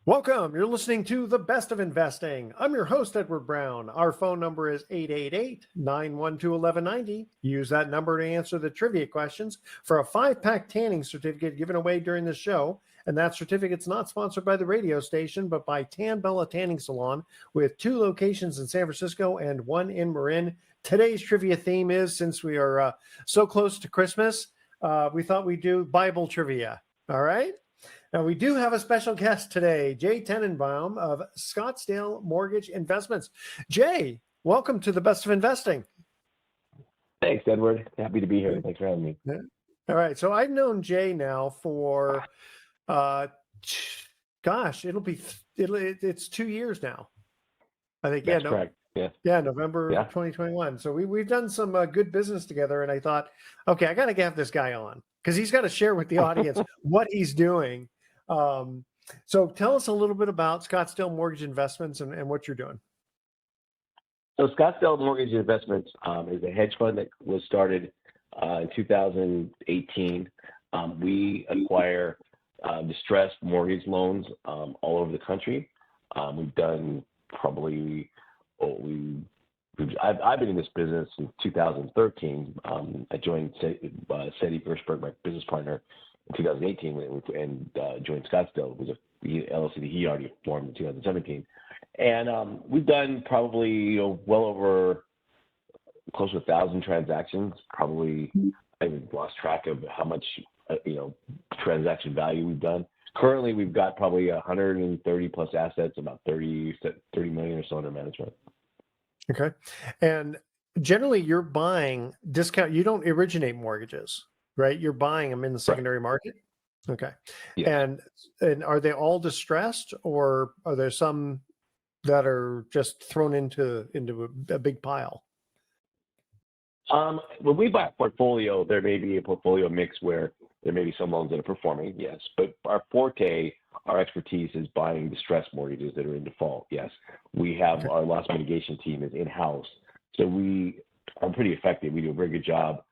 Welcome. You're listening to The Best of Investing. I'm your host, Edward Brown. Our phone number is 888-912-1190. Use that number to answer the trivia questions for a 5-pack tanning certificate given away during the show. And that certificate's not sponsored by the radio station, but by Tanbella Tanning Salon with 2 locations in San Francisco and 1 in Marin. Today's trivia theme is, since we are so close to Christmas, we thought we'd do Bible trivia. All right? Now, we do have a special guest today, Jay Tanenbaum of Scottsdale Mortgage Investments. Jay, welcome to the Best of Investing. Thanks, Edward. Happy to be here. Thanks for having me. Yeah. All right. So I've known Jay now for, it's 2 years now. I think, That's correct. Yeah. Yeah, November 2021. So we've done some good business together, and I thought, okay, I got to have this guy on because he's got to share with the audience what he's doing. So tell us a little bit about Scottsdale Mortgage Investments and what you're doing. So Scottsdale Mortgage Investments is a hedge fund that was started in 2018. We acquire distressed mortgage loans all over the country. We've done probably, I've been in this business since 2013. I joined Seti Gershberg, my business partner, in 2018 and joined Scottsdale. It was a LLC that he already formed in 2017. And we've done probably well over close to 1,000 transactions. Probably I've lost track of how much transaction value we've done. Currently, we've got probably 130 plus assets, about 30 million or so under management. Okay. And generally you're buying discount. You don't originate mortgages, right? You're buying them in the secondary market. Okay. Yes. And are they all distressed, or are there some that are just thrown into a big pile? When we buy a portfolio, there may be a portfolio mix where there may be some loans that are performing, yes. But our forte, our expertise is buying distressed mortgages that are in default, yes. We have our loss mitigation team is in-house. So we are pretty effective. We do a very good job.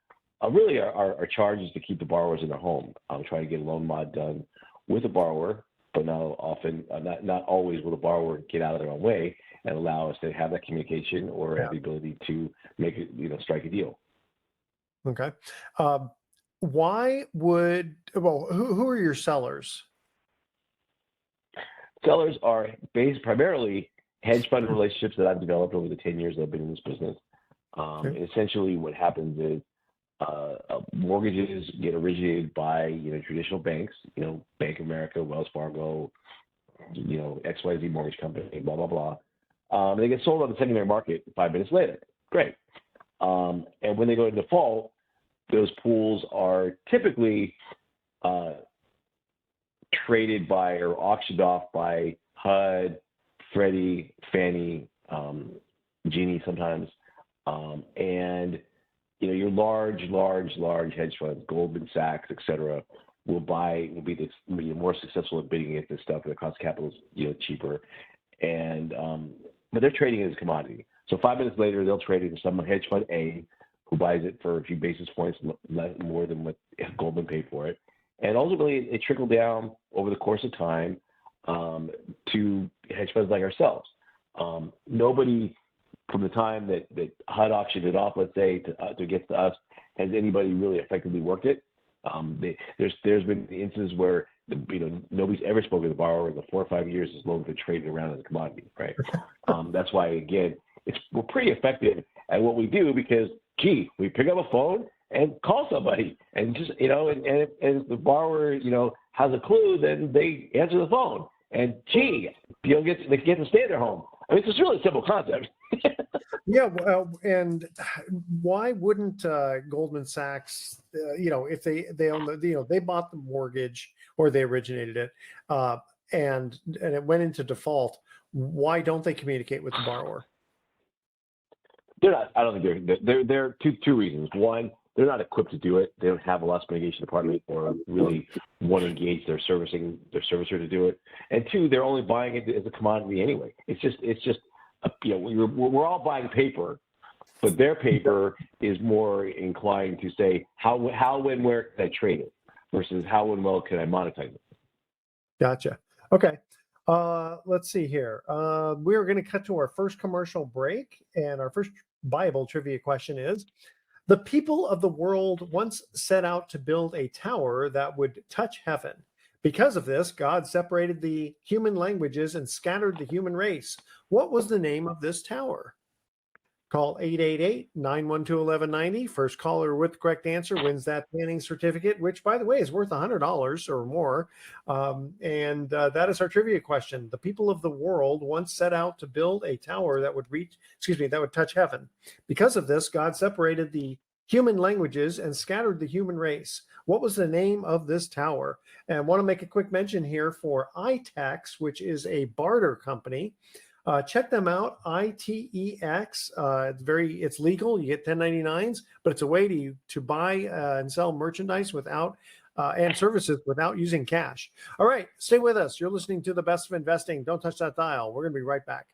Really, our charge is to keep the borrowers in their home. Try to get a loan mod done with the borrower, but not always will the borrower get out of their own way and allow us to have that communication or have the ability to make it, strike a deal. Okay. Who are your sellers? Sellers are based primarily hedge fund relationships that I've developed over the 10 years that I've been in this business. Essentially what happens is mortgages get originated by, traditional banks, Bank of America, Wells Fargo, XYZ mortgage company, blah, blah, blah. They get sold on the secondary market 5 minutes later. Great. And when they go into default, those pools are typically traded by or auctioned off by HUD, Freddie, Fannie, Ginnie sometimes, and your large hedge funds, Goldman Sachs, et cetera, will be more successful at bidding against this stuff. The cost of capital is cheaper, and but they're trading it as a commodity. So 5 minutes later, they'll trade it to some hedge fund A, who buys it for a few basis points more than what Goldman paid for it. And ultimately, it trickled down over the course of time to hedge funds like ourselves. Nobody, from the time that HUD auctioned it off, let's say, to get to us, has anybody really effectively worked it. There's been instances where nobody's ever spoken to the borrower in the 4 or 5 years this loan's been traded around as a commodity, right? That's why, again, we're pretty effective at what we do because, we pick up a phone and call somebody, and just and if the borrower has a clue, then they answer the phone, and they get to stay at their home. I mean, it's a really simple concept. Yeah, well, and why wouldn't Goldman Sachs, if they own they bought the mortgage or they originated it, and it went into default, why don't they communicate with the borrower? They're not. I don't think there are two reasons. One, they're not equipped to do it. They don't have a loss mitigation department or really want to engage their servicer to do it. And two, they're only buying it as a commodity anyway. It's just we're all buying paper, but their paper is more inclined to say how, when, where can I trade it versus how and well can I monetize it. Gotcha. Okay. Let's see here. We are going to cut to our first commercial break, and our first Bible trivia question is: the people of the world once set out to build a tower that would touch heaven. Because of this, God separated the human languages and scattered the human race. What was the name of this tower? Call 888-912-1190. First caller with the correct answer wins that tanning certificate, which, by the way, is worth $100 or more. That is our trivia question. The people of the world once set out to build a tower that would that would touch heaven. Because of this, God separated the human languages and scattered the human race. What was the name of this tower? And I want to make a quick mention here for iTax, which is a barter company. Check them out, ITEX. It's legal. You get 1099s, but it's a way to buy and sell merchandise without and services without using cash. All right, stay with us. You're listening to The Best of Investing. Don't touch that dial. We're going to be right back.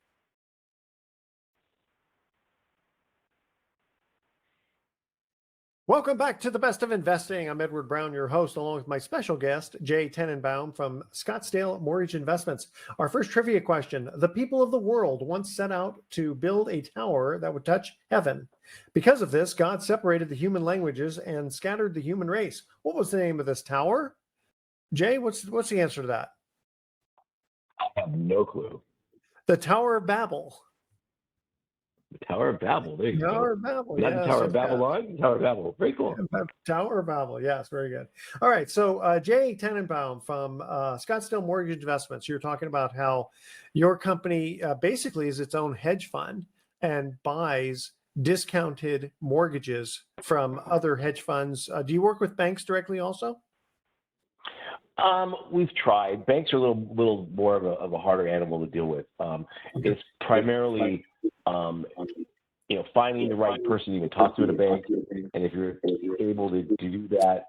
Welcome back to The Best of Investing. I'm Edward Brown, your host, along with my special guest, Jay Tanenbaum from Scottsdale Mortgage Investments. Our first trivia question: the people of the world once set out to build a tower that would touch heaven. Because of this, God separated the human languages and scattered the human race. What was the name of this tower? Jay, what's the answer to that? I have no clue. The Tower of Babel. The Tower of Babel. There you go. Tower of Babel. Not yes, the Tower of Babylon. Tower of Babel. Very cool. Tower of Babel. Yes, very good. All right. So Jay Tanenbaum from Scottsdale Mortgage Investments, you're talking about how your company basically is its own hedge fund and buys discounted mortgages from other hedge funds. Do you work with banks directly also? We've tried. Banks are a little more of a harder animal to deal with. It's primarily, finding the right person you can talk to at a bank, and if you're able to do that,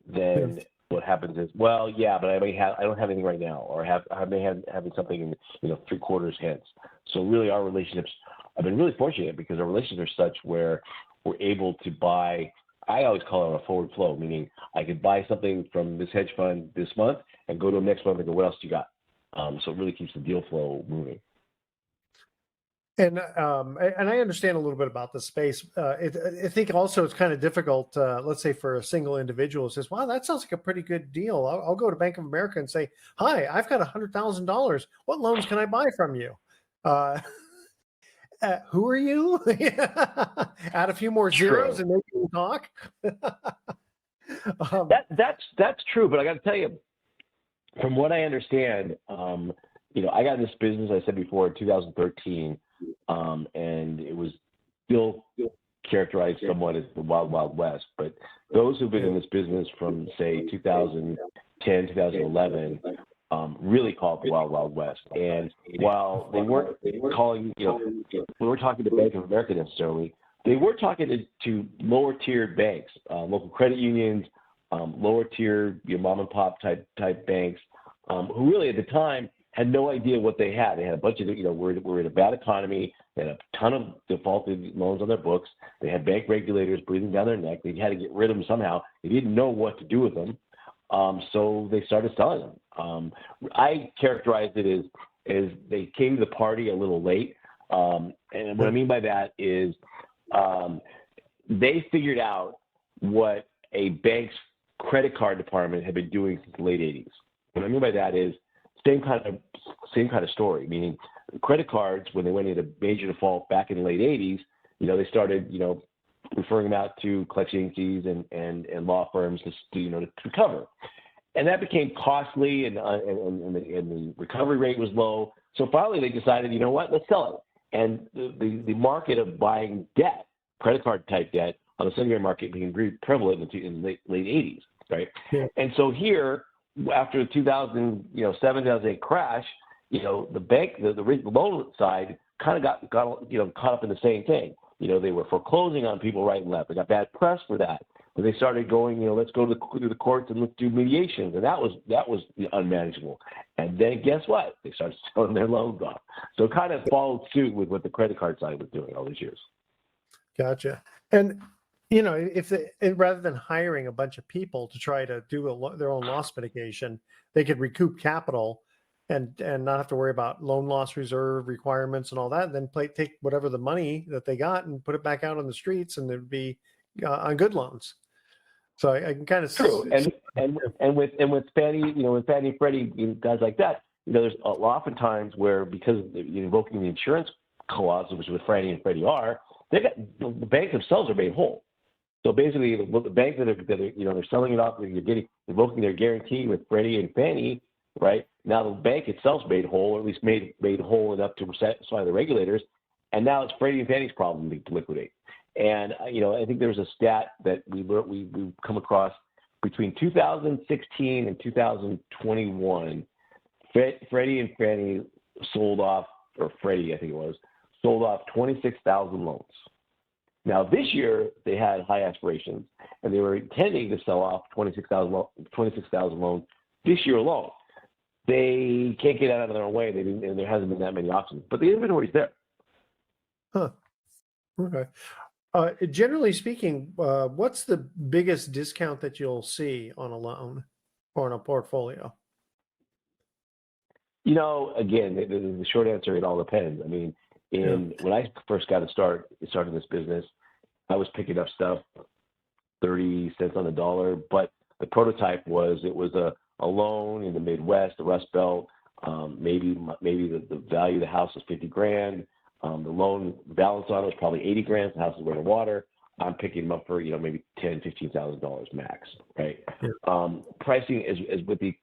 then what happens is, well, yeah, but I don't have anything right now, or I may have having something in 3 quarters hence. So really, our relationships, I've been really fortunate because our relationships are such where we're able to buy. I always call it a forward flow, meaning I could buy something from this hedge fund this month and go to the next month and go, what else you got? So it really keeps the deal flow moving. And I understand a little bit about the space. I think also it's kind of difficult, let's say for a single individual who says, wow, that sounds like a pretty good deal. I'll go to Bank of America and say, hi, I've got $100,000. What loans can I buy from you? Who are you? Add a few more zeros True. and maybe we'll talk. That's true, but I got to tell you, from what I understand, I got in this business, I said before, in 2013, and it was still characterized somewhat as the wild, wild west. But those who've been in this business from, say, 2010, 2011, really call it the wild, wild west. And while they weren't calling, we weren't talking to Bank of America necessarily, they were talking to lower tiered banks, local credit unions, lower tier, mom and pop type banks, who really at the time had no idea what they had. They had a bunch of, we're in a bad economy. They had a ton of defaulted loans on their books. They had bank regulators breathing down their neck. They had to get rid of them somehow. They didn't know what to do with them. So they started selling them. I characterized it as they came to the party a little late. And what I mean by that is they figured out what a bank's credit card department had been doing since the late 80s. What I mean by that is same kind of story, meaning credit cards, when they went into major default back in the late 80s, they started, referring them out to collection agencies and law firms to recover. And that became costly, and the recovery rate was low. So finally they decided, you know what, let's sell it. And the market of buying debt, credit card type debt, on the secondary market became very prevalent in the late 80s, right? Yeah. And so here, after the 2007, 2008 crash, the bank, the loan side kind of got caught up in the same thing. They were foreclosing on people right and left. They got bad press for that. But they started going, let's go to the courts and let's do mediations, and that was unmanageable. And then guess what? They started selling their loans off. So it kind of followed suit with what the credit card side was doing all these years. Gotcha. And if rather than hiring a bunch of people to try to do their own loss mitigation, they could recoup capital and not have to worry about loan loss reserve requirements and all that. And then take whatever the money that they got and put it back out on the streets, and it'd be on good loans. So I can kind of True, and with Fannie, with Fannie and Freddie, guys like that, there's oftentimes where, because you're invoking the insurance clause, which with Fannie and Freddie are, the banks themselves are made whole. So basically, the banks that are they're selling it off, you're invoking their guarantee with Freddie and Fannie, right? Now the bank itself's made whole, or at least made whole enough to satisfy the regulators, and now it's Freddie and Fannie's problem to liquidate. And I think there was a stat that we come across between 2016 and 2021. Freddie and Fannie sold off, or Freddie, I think it was, sold off 26,000 loans. Now this year they had high aspirations, and they were intending to sell off 26,000 loans this year alone. They can't get out of their own way. And there hasn't been that many options, but the inventory's there. Huh. Okay. Generally speaking, what's the biggest discount that you'll see on a loan or on a portfolio? Again, the short answer, it all depends. I mean, when I first got started this business, I was picking up stuff 30 cents on the dollar, but the prototype was a loan in the Midwest, the Rust Belt. Maybe the value of the house was $50,000. The loan balance on it was probably $80,000. The house is weight of water. I'm picking them up for maybe $10,000-$15,000 max, right? Yeah. Pricing is with the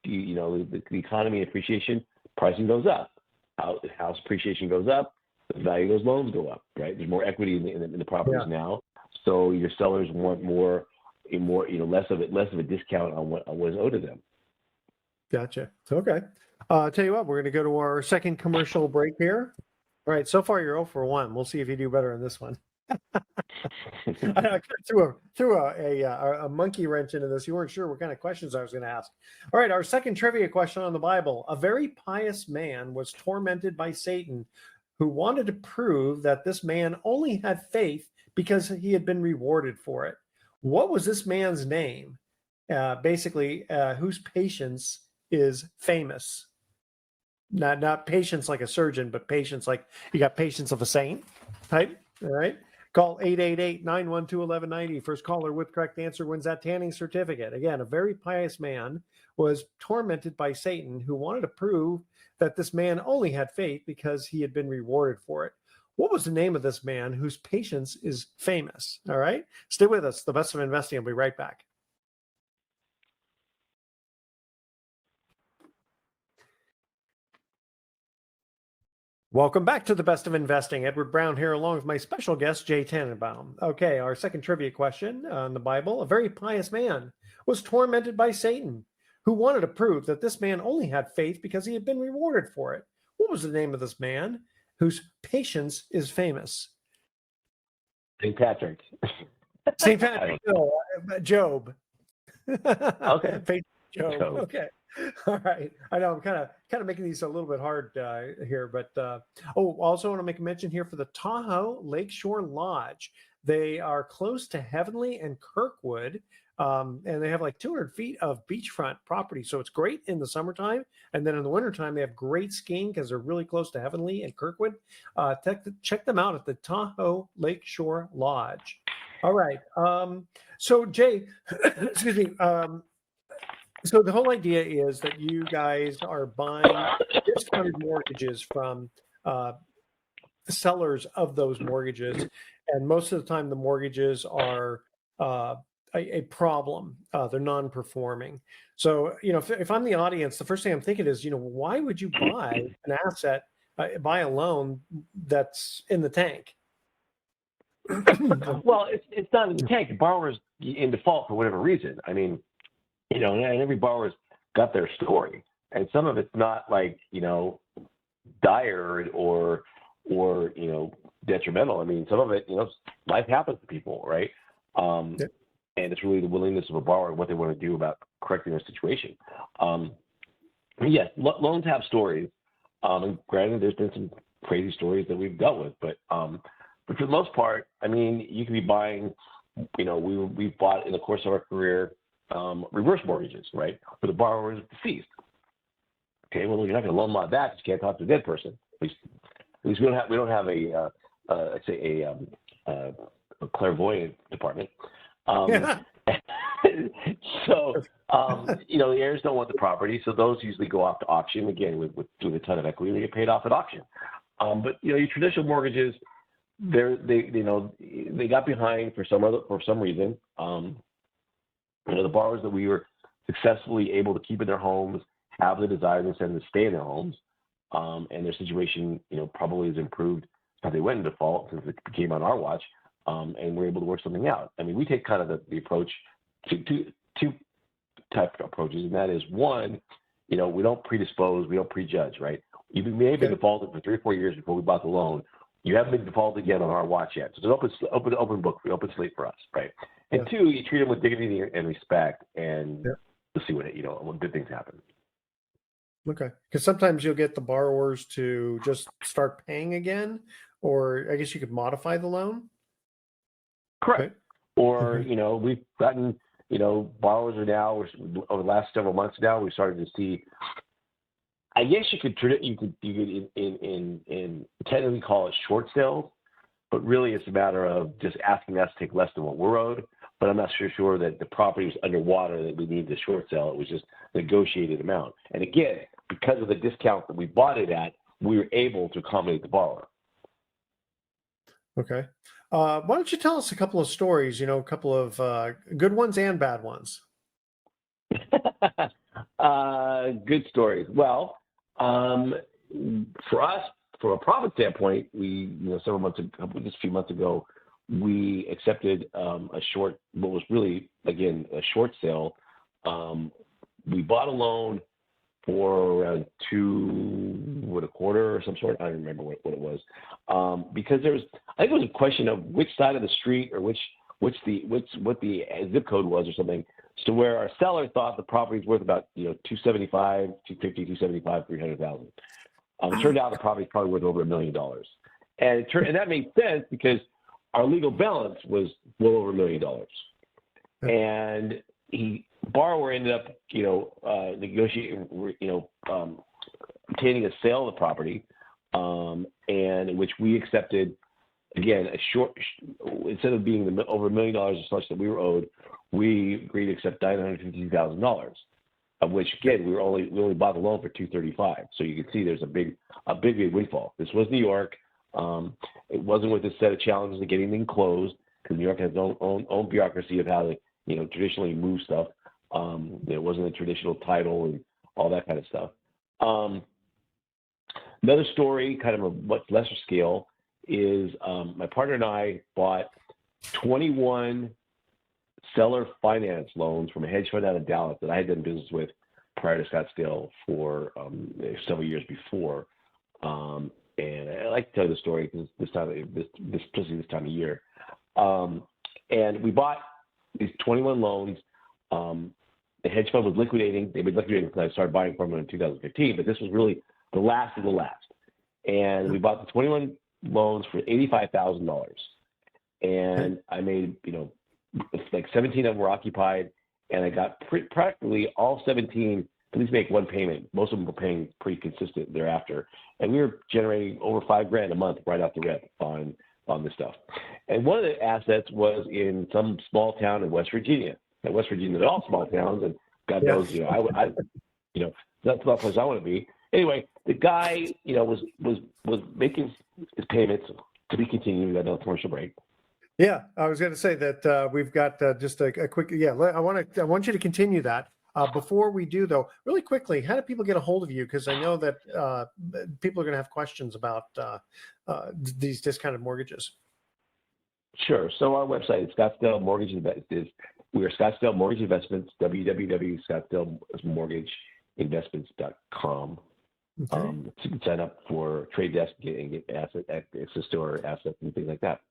economy appreciation, pricing goes up. House appreciation goes up, the value of those loans go up, right? There's more equity in the properties now, so your sellers want less of a discount on what is owed to them. Gotcha. Okay. I'll tell you what, we're going to go to our second commercial break here. All right. So far, you're 0 for 1. We'll see if you do better in this one. I threw a monkey wrench into this. You weren't sure what kind of questions I was going to ask. All right. Our second trivia question on the Bible. A very pious man was tormented by Satan, who wanted to prove that this man only had faith because he had been rewarded for it. What was this man's name? Basically, whose patience is famous. Not patience like a surgeon, but patience like you got patience of a saint, right? All right. Call 888-912-1190. First caller with correct answer wins that tanning certificate. Again, a very pious man was tormented by Satan, who wanted to prove that this man only had faith because he had been rewarded for it. What was the name of this man whose patience is famous? All right. Stay with us. The Best of Investing. I'll be right back. Welcome back to the Best of Investing. Edward Brown here, along with my special guest, Jay Tanenbaum. Okay, our second trivia question on the Bible. A very pious man was tormented by Satan, who wanted to prove that this man only had faith because he had been rewarded for it. What was the name of this man whose patience is famous? St. Patrick. St. Patrick. No, Job. Okay. Faith Job. Okay. All right. I know I'm kind of making these a little bit hard here, but also want to make a mention here for the Tahoe Lakeshore Lodge. They are close to Heavenly and Kirkwood, and they have like 200 feet of beachfront property. So it's great in the summertime. And then in the wintertime, they have great skiing because they're really close to Heavenly and Kirkwood. Check them out at the Tahoe Lakeshore Lodge. All right. So Jay, excuse me. So the whole idea is that you guys are buying discounted mortgages from sellers of those mortgages, and most of the time the mortgages are a problem. They're non-performing. So if I'm the audience, the first thing I'm thinking is, why would you buy an asset, buy a loan that's in the tank? Well, it's not in the tank. The borrower's in default for whatever reason. I mean, and every borrower's got their story, and some of it's not like dire or detrimental. I mean, some of it, life happens to people, right? And it's really the willingness of a borrower and what they want to do about correcting their situation. Yes, loans have stories, and granted, there's been some crazy stories that we've dealt with, but for the most part, I mean, you can be buying. We've bought in the course of our career. Reverse mortgages, right? Where the borrower is deceased. Okay, well, you're not going to loan money back because you can't talk to a dead person. At least we don't have a clairvoyant department. So, the heirs don't want the property, so those usually go off to auction again with a ton of equity. They get paid off at auction. But your traditional mortgages, they got behind for some reason. The borrowers that we were successfully able to keep in their homes have the desire to send them to stay in their homes, and their situation, probably has improved as they went in default since it became on our watch, and we're able to work something out. I mean, we take kind of the approach two type of approaches, and that is one, we don't predispose, we don't prejudge, right? You may have been defaulted for 3 or 4 years before we bought the loan. You haven't been defaulted again on our watch yet. So it's an open book, open slate for us, right? And two, you treat them with dignity and respect, and you'll see when good things happen. Okay. Because sometimes you'll get the borrowers to just start paying again, or I guess you could modify the loan. Correct. Right. Or, we've gotten, borrowers are now, over the last several months now, we started to see, I guess you could in technically call it short sales, but really it's a matter of just asking us to take less than what we're owed. But I'm not sure that the property was underwater that we needed to short sell. It was just a negotiated amount. And again, because of the discount that we bought it at, we were able to accommodate the borrower. Okay. Why don't you tell us a couple of stories, a couple of good ones and bad ones? Good stories. Well, for us, from a profit standpoint, we, just a few months ago, we accepted what was really, again, a short sale. We bought a loan for around 2.25 or some sort. I don't remember what it was, because I think it was a question of which side of the street or what the zip code was or something. So where our seller thought the property was worth about $275, $250, $275, $300,000. It turned out the property is probably worth over $1 million, and that made sense because our legal balance was well over $1 million, and borrower ended up negotiating, obtaining a sale of the property, and in which we accepted, again, instead of being over $1 million or such that we were owed, we agreed to accept $952,000, of which, again, we only bought the loan for $235. So you can see there's a big windfall. This was New York. It wasn't with a set of challenges of getting things closed, because New York has its own bureaucracy of how to traditionally move stuff. It wasn't a traditional title and all that kind of stuff. Another story, kind of a much lesser scale, is my partner and I bought 21 seller finance loans from a hedge fund out of Dallas that I had done business with prior to Scottsdale for several years before. And I like to tell you the story because especially this time of year. And we bought these 21 loans. The hedge fund was liquidating. They've been liquidating since I started buying from them in 2015, but this was really the last of the last. And we bought the 21 loans for $85,000. And I made, like 17 of them were occupied, and I got practically all 17 at least make one payment. Most of them were paying pretty consistent thereafter. And we were generating over $5,000 a month right off the rip on this stuff. And one of the assets was in some small town in West Virginia. And West Virginia, they're all small towns, and God knows, that's not the place I want to be. Anyway, the guy, was making his payments to be continued. We got another commercial break. Yeah, I was going to say that we've got just a quick. Yeah, I want you to continue that. Before we do, though, really quickly, how do people get a hold of you? Because I know that people are going to have questions about these discounted mortgages. Sure. So our website is Scottsdale Mortgage Investments. We are Scottsdale Mortgage Investments, www.scottsdalemortgageinvestments.com. Okay. So you can sign up for trade desk and get access to our assets and things like that.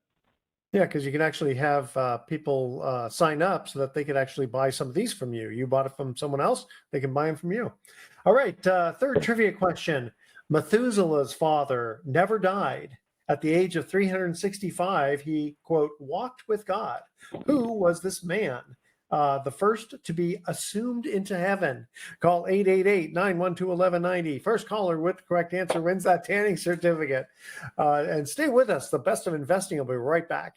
Yeah, because you can actually have people sign up so that they could actually buy some of these from you. You bought it from someone else, they can buy them from you. All right, third trivia question. Methuselah's father never died. At the age of 365, he, quote, walked with God. Who was this man? The first to be assumed into heaven. Call 888-912-1190. First caller with the correct answer wins that tanning certificate. And stay with us. The Best of Investing will be right back.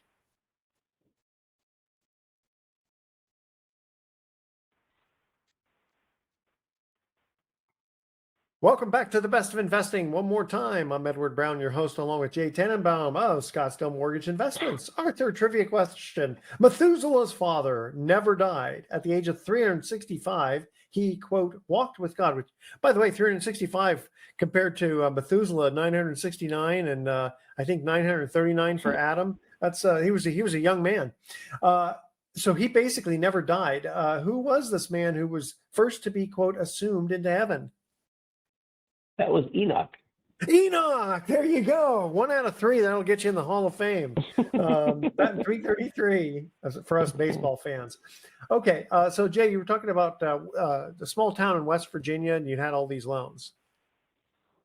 Welcome back to the Best of Investing. One more time, I'm Edward Brown, your host, along with Jay Tanenbaum of Scottsdale Mortgage Investments. Our third trivia question. Methuselah's father never died. At the age of 365, he, quote, walked with God. Which, by the way, 365 compared to Methuselah, 969, and I think 939 for Adam. That's he was a young man. So he basically never died. Who was this man who was first to be, quote, assumed into heaven? That was Enoch. Enoch, there you go. 1 out of 3. That'll get you in the Hall of Fame. Batting 333 for us baseball fans. Okay, so Jay, you were talking about the small town in West Virginia, and you had all these loans.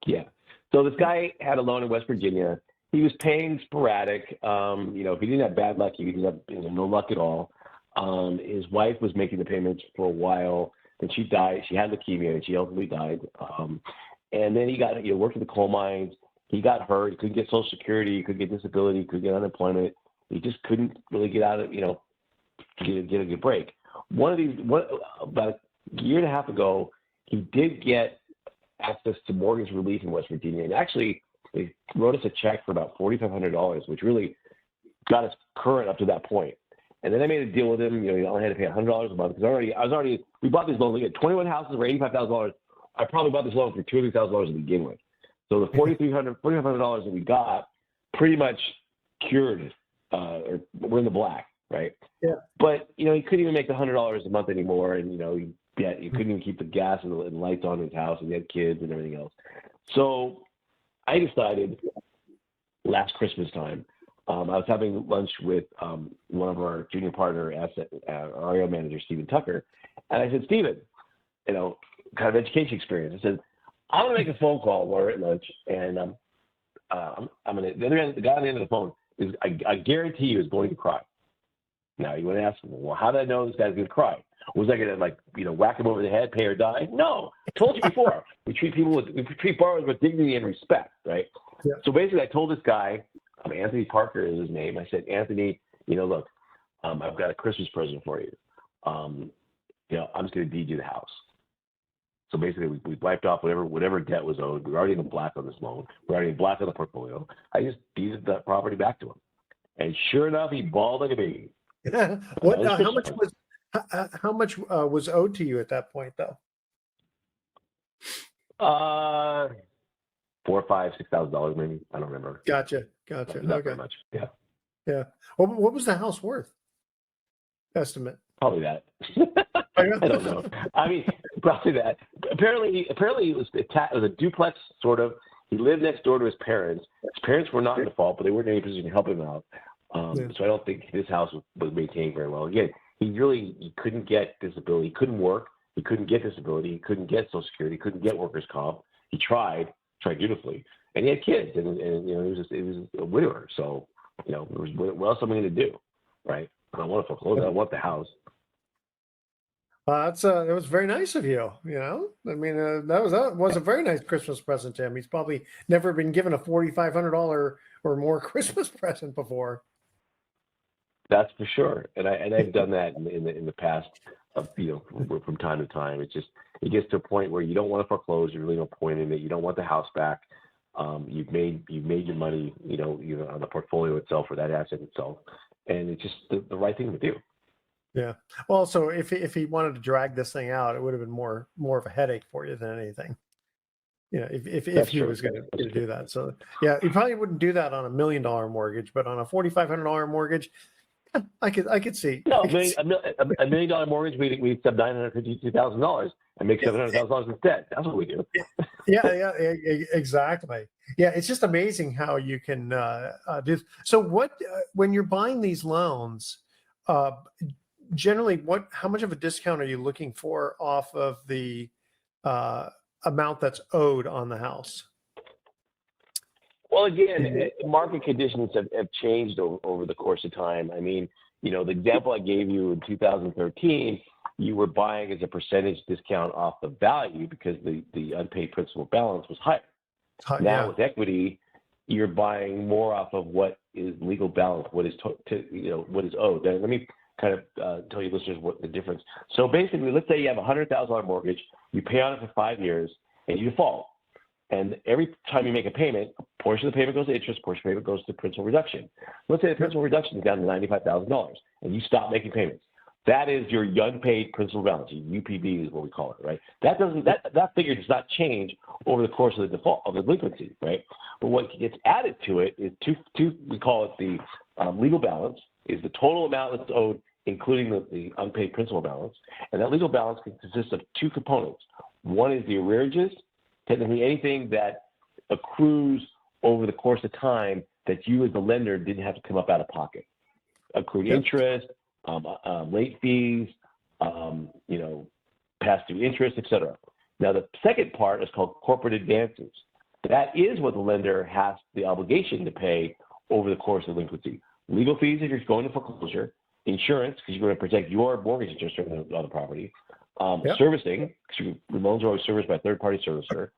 Yeah. So this guy had a loan in West Virginia. He was paying sporadic. If he didn't have bad luck, he didn't have no luck at all. His wife was making the payments for a while. Then she died. She had leukemia, and she ultimately died. And then he worked at the coal mines. He got hurt. He couldn't get Social Security. He couldn't get disability. He couldn't get unemployment. He just couldn't really get out of, get a good break. About a year and a half ago, he did get access to mortgage relief in West Virginia. And actually, they wrote us a check for about $4,500, which really got us current up to that point. And then I made a deal with him. I only had to pay $100 a month because we bought these loans. We had 21 houses for $85,000. I probably bought this loan for $2,000 to begin with. So the $4,500 that we got pretty much cured, or we're in the black, right? Yeah. But, he couldn't even make the $100 a month anymore. And, you couldn't even keep the gas and the lights on in his house, and he had kids and everything else. So I decided last Christmas time, I was having lunch with one of our junior partner REO manager, Stephen Tucker. And I said, Stephen, kind of education experience. I said, I'm going to make a phone call while we're at lunch, and I'm going to, the guy on the end of the phone is, I guarantee you, is going to cry. Now, you want to ask, well, how did I know this guy's going to cry? Was I going to, whack him over the head, pay or die? No. I told you before. We treat borrowers with dignity and respect, right? Yeah. So basically, I told this guy, Anthony Parker is his name. I said, Anthony, look, I've got a Christmas present for you. I'm just going to deed you the house. So basically, we wiped off whatever debt was owed. We were already in the black on this loan. We're already in black on the portfolio. I just deeded that property back to him, and sure enough, he bawled like a baby. How much was owed to you at that point, though? $4,000, $5,000, $6,000 maybe. I don't remember. Gotcha. Not Okay. very much. Yeah. Yeah. What was the house worth? Estimate. Probably that. I don't know. Probably that. Apparently it was a duplex, sort of. He lived next door to his parents. His parents were not in default, but they weren't in any position to help him out. So I don't think his house was maintained very well. Again, he couldn't get disability. He couldn't work. He couldn't get disability. He couldn't get Social Security. He couldn't get workers' comp. He tried dutifully, and he had kids, and he was a widower. So what else am I going to do, right? I don't want to foreclose. I want the house. It was very nice of you. That was a very nice Christmas present to him. He's probably never been given a $4,500 or more Christmas present before. That's for sure, and I've done that in the past. From time to time, it gets to a point where you don't want to foreclose. You're really no point in it. You don't want the house back. You've made your money, on the portfolio itself or that asset itself, and it's just the right thing to do. Yeah. Well, so if he wanted to drag this thing out, it would have been more of a headache for you than anything. If he was going to do that. So yeah, he probably wouldn't do that on $1 million mortgage, but on a $4,500 mortgage, I could see. No, $1 million mortgage, we accept $952,000 and make $700,000 instead. That's what we do. Yeah, exactly. Yeah, it's just amazing how you can do. So when you're buying these loans, generally, how much of a discount are you looking for off of the amount that's owed on the house? Well, again, market conditions have changed over the course of time. the example I gave you in 2013, you were buying as a percentage discount off the value because the unpaid principal balance was higher. Now with equity, you're buying more off of what is legal balance, what is what is owed. Now, let me kind of tell you listeners what the difference. So basically, let's say you have a $100,000 mortgage, you pay on it for 5 years, and you default. And every time you make a payment, a portion of the payment goes to interest, a portion of the payment goes to principal reduction. Let's say the principal reduction is down to $95,000, and you stop making payments. That is your unpaid principal balance. UPB is what we call it, right? That figure does not change over the course of the default of the delinquency, right? But what gets added to it is we call it the legal balance, is the total amount that's owed, including the unpaid principal balance. And that legal balance consists of two components. One is the arrearages, technically anything that accrues over the course of time that you as the lender didn't have to come up out of pocket. Accrued interest, late fees, past due interest, etc. Now, the second part is called corporate advances. That is what the lender has the obligation to pay over the course of delinquency. Legal fees if you're going to foreclosure, insurance because you're going to protect your mortgage interest on the property, servicing because the loans are always serviced by a third-party servicer,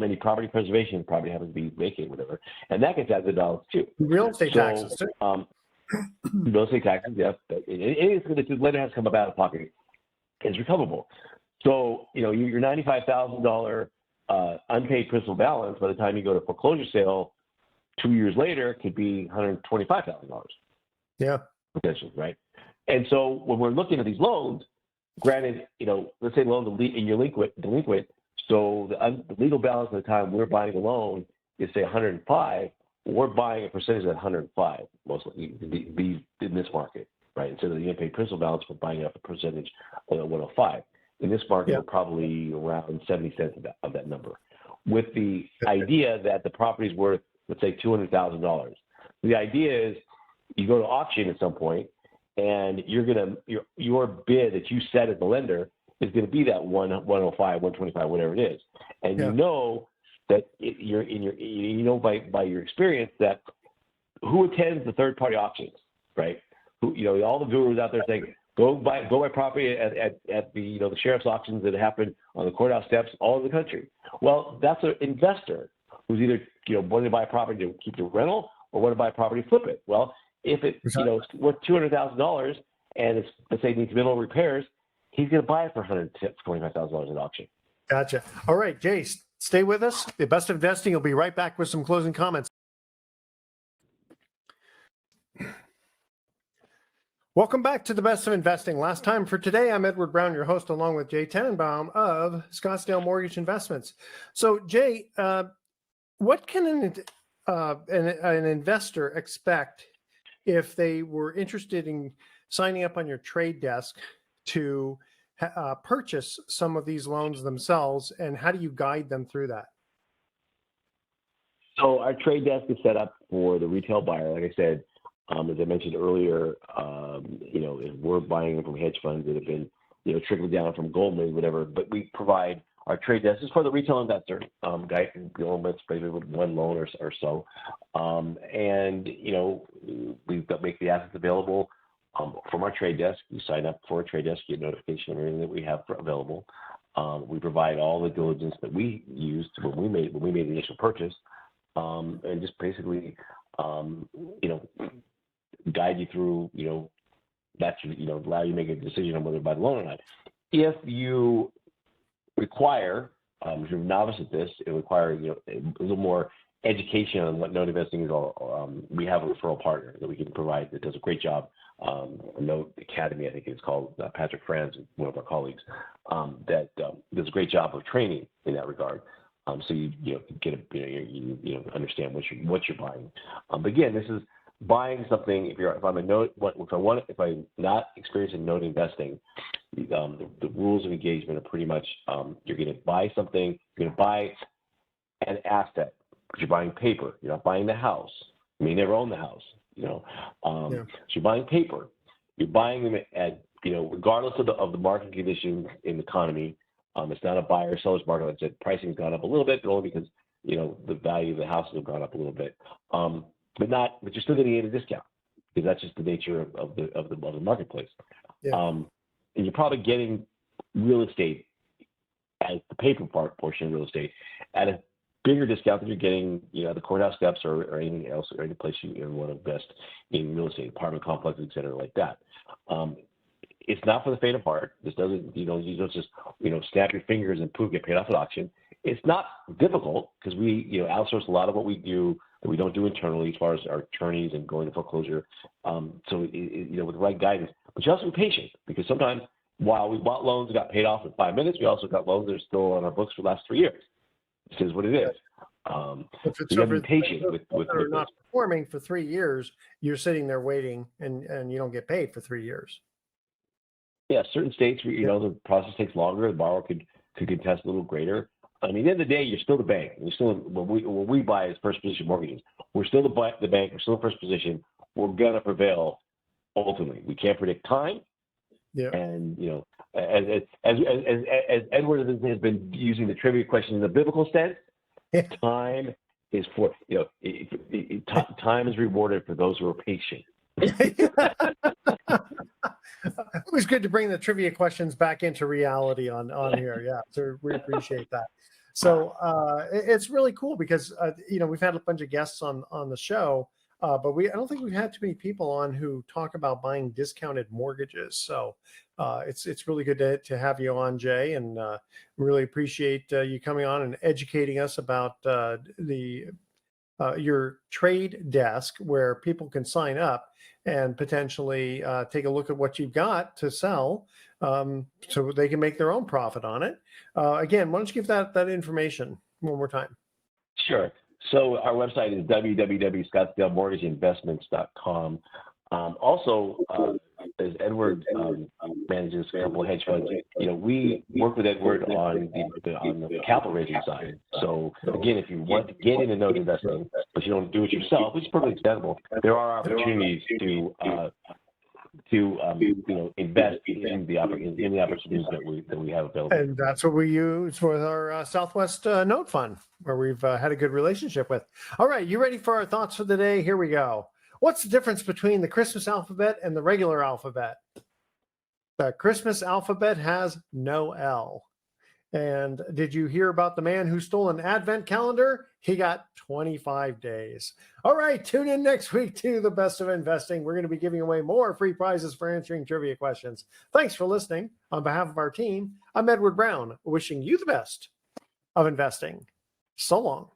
any property preservation probably happens to be vacant, whatever, and that gets added to the dollars too. Real estate taxes too. Real estate taxes, yes. Anything that the lender has to come up out of pocket is recoverable. So, your $95,000 unpaid principal balance by the time you go to foreclosure sale 2 years later could be $125,000. Yeah. Potentially, right? And so when we're looking at these loans, granted, let's say loans are delinquent, so the legal balance at the time we're buying a loan is say 105. We're buying a percentage of that 105, mostly be in this market, right? Instead of the unpaid principal balance, we're buying up a percentage of the 105. In this market, we're probably around 70 cents of that number, with the idea that the property is worth, let's say, $200,000. The idea is you go to auction at some point, and your bid that you set as the lender is going to be that 105, 125, whatever it is, and you know that by your experience that who attends the third party auctions, right? All the gurus out there saying go buy property at the sheriff's auctions that happen on the courthouse steps all over the country. Well, that's an investor who's either wanting to buy a property to keep the rental or want to buy a property to flip it. Well, if it's worth $200,000 and it's, let's say, needs minimal repairs, he's going to buy it for $125,000 at auction. Gotcha. All right, Jay, stay with us. The Best of Investing will be right back with some closing comments. Welcome back to the Best of Investing. Last time for today, I'm Edward Brown, your host, along with Jay Tanenbaum of Scottsdale Mortgage Investments. So, Jay, what can an investor expect if they were interested in signing up on your trade desk to purchase some of these loans themselves, and how do you guide them through that? So our trade desk is set up for the retail buyer. Like I said, as I mentioned earlier, if we're buying from hedge funds that have been, trickled down from Goldman, whatever, but we provide our trade desk is for the retail investor, guy can go with maybe with one loan or so. We've got make the assets available from our trade desk. You sign up for a trade desk, you get notification of everything that we have available. We provide all the diligence that we used when we made the initial purchase, and just basically, guide you through, allow you to make a decision on whether to buy the loan or not. If you require, if you're a novice at this, it requires a little more education on what note investing is. We have a referral partner that we can provide that does a great job. Note Academy, I think it's called. Patrick Franz, one of our colleagues, that does a great job of training in that regard. So you get understand what you're buying. But again, this is buying something. If I'm not experienced in note investing, the rules of engagement are pretty much you're going to buy something. You're going to buy an asset, but you're buying paper. You're not buying the house. You may never own the house. So you're buying paper. You're buying them at regardless of the market conditions in the economy. It's not a buyer or seller's market. Like I said, pricing's gone up a little bit, but only because the value of the houses have gone up a little bit. But you're still going to get a discount. because that's just the nature of the marketplace. Yeah. And you're probably getting real estate as the paper portion of real estate at a bigger discount than you're getting, the courthouse steps or anything else, or any place you want to invest in real estate, apartment complexes, et cetera, like that. It's not for the faint of heart. This doesn't, you don't just, snap your fingers and poof, get paid off at auction. It's not difficult because we, outsource a lot of what we do that we don't do internally as far as our attorneys and going to foreclosure. So, with the right guidance, but you also be patient, because sometimes while we bought loans and got paid off in 5 minutes, we also got loans that are still on our books for the last 3 years. This is what it is. If it's you have to be patient with are not performing for 3 years, you're sitting there waiting, and you don't get paid for 3 years. Yeah, certain states, the process takes longer. The borrower could contest a little greater. I mean, at the end of the day, you're still the bank. You're still what we buy is first position mortgages. We're still the bank. We're still in first position. We're gonna prevail ultimately. We can't predict time. Yeah. And as Edward has been using the trivia question in the biblical sense, time is for time is rewarded for those who are patient. It was good to bring the trivia questions back into reality on here. Yeah, so we appreciate that. So it's really cool because we've had a bunch of guests on the show, but I don't think we've had too many people on who talk about buying discounted mortgages. So it's really good to have you on, Jay, and really appreciate you coming on and educating us about your trade desk, where people can sign up and potentially take a look at what you've got to sell, so they can make their own profit on it. Again, why don't you give that information one more time? Sure. So our website is www.scottsdalemortgageinvestments.com. Also, as Edward manages a couple of hedge funds, we work with Edward on the capital raising side. So again, if you want to get into note investing, but you don't do it yourself, which is perfectly understandable, there are opportunities to invest in the opportunities that we have available. And that's what we use with our Southwest Note Fund, where we've had a good relationship with. All right, you ready for our thoughts for the day? Here we go. What's the difference between the Christmas alphabet and the regular alphabet? The Christmas alphabet has no L. And did you hear about the man who stole an advent calendar? He got 25 days. All right, tune in next week to The Best of Investing. We're going to be giving away more free prizes for answering trivia questions. Thanks for listening. On behalf of our team, I'm Edward Brown, wishing you the best of investing. So long.